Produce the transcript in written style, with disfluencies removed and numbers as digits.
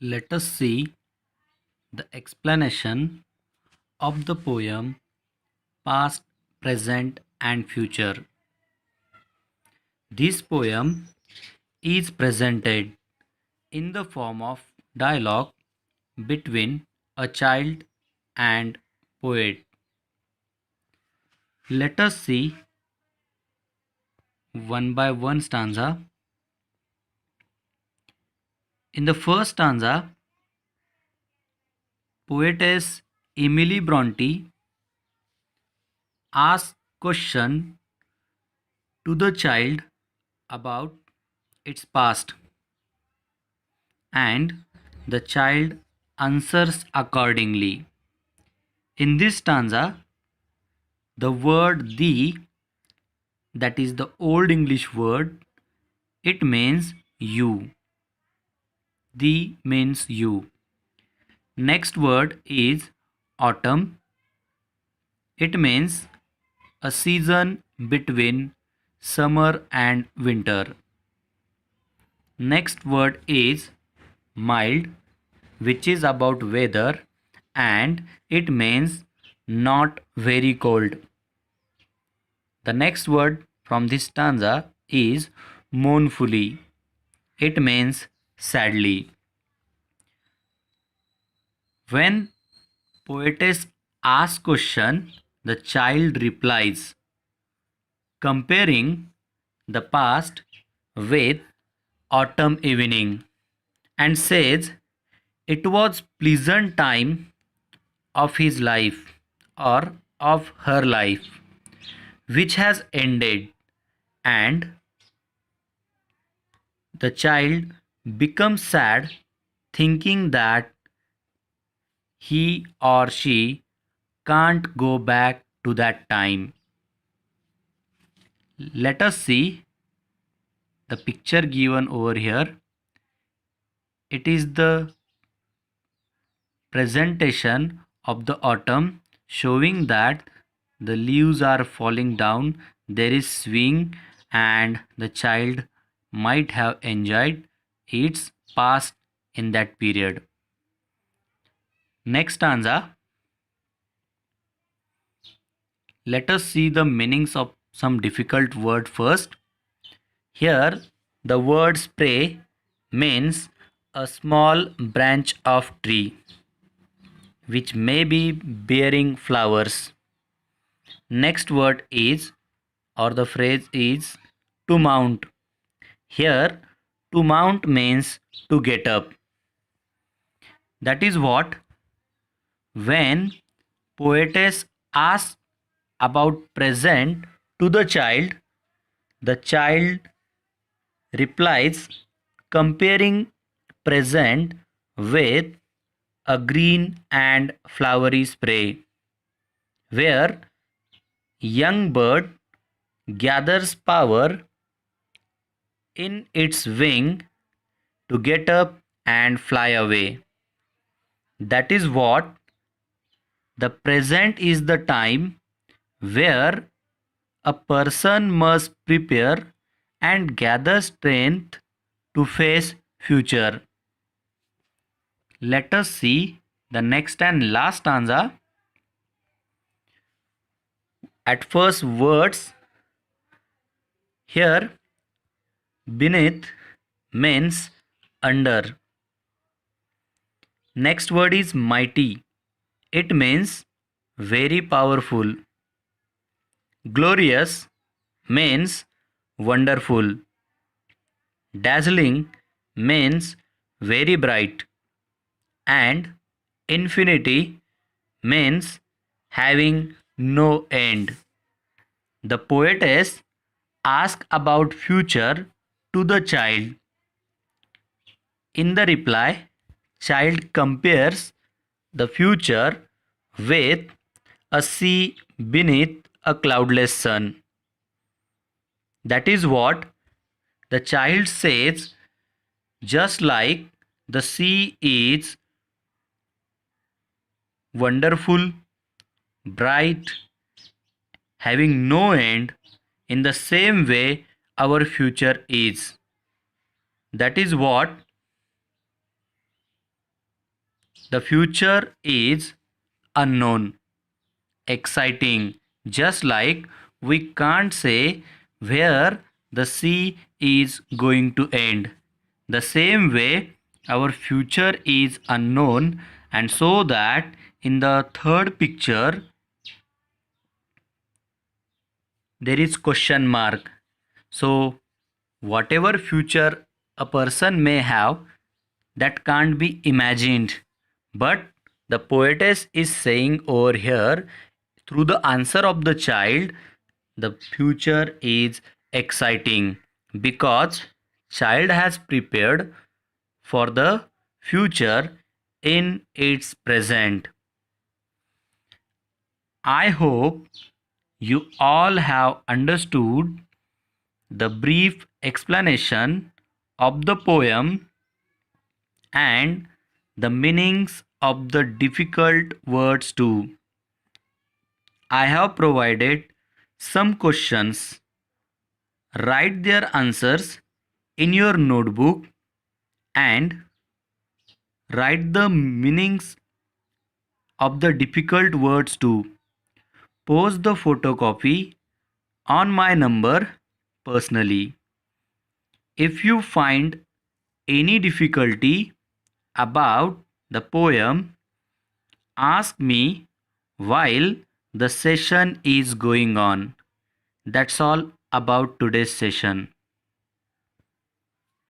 Let us see the explanation of the poem Past, Present and Future. This poem is presented in the form of dialogue between a child and poet. Let us see one by one stanza. In the first stanza, poetess Emily Bronte asks question to the child about its past, and the child answers accordingly. In this stanza, the word "the", that is the Old English word, it means you. The means you. Next word is autumn. It means a season between summer and winter. Next word is mild, which is about weather, and it means not very cold. The next word from this stanza is mournfully. It means sadly. When poetess asks question, the child replies, comparing the past with autumn evening, and says it was pleasant time of his life or of her life which has ended, and the child becomes sad thinking that he or she can't go back to that time. Let us see the picture given over here. It is the presentation of the autumn, showing that the leaves are falling down, there is swing, and the child might have enjoyed its past in that period. Next stanza, let us see the meanings of some difficult word first. Here the word spray means a small branch of tree which may be bearing flowers. Next word is, or the phrase is, to mount. Here to mount means to get up. That is what when poetess asks about present to the child replies comparing present with a green and flowery spray, where young bird gathers power in its wing to get up and fly away. That is what the present is, the time where a person must prepare and gather strength to face future. Let us see the next and last stanza. At first words here, beneath means under. Next word is mighty. It means very powerful. Glorious means wonderful. Dazzling means very bright. And infinity means having no end. The poetess asks about future to the child. In the reply, child compares the future with a sea beneath a cloudless sun. That is what the child says, just like the sea is wonderful, bright, having no end, in the same way our future is. That is what The future is unknown, exciting, just like we can't say where the sea is going to end. The same way, our future is unknown, and so that in the third picture there is question mark. So, whatever future a person may have, that can't be imagined. But the poetess is saying over here, through the answer of the child, the future is exciting because child has prepared for the future in its present. I hope you all have understood the brief explanation of the poem and the meanings of the difficult words too. I have provided some questions. Write their answers in your notebook and write the meanings of the difficult words too. Post the photocopy on my number personally. If you find any difficulty about the poem, ask me while the session is going on. That's all about today's session.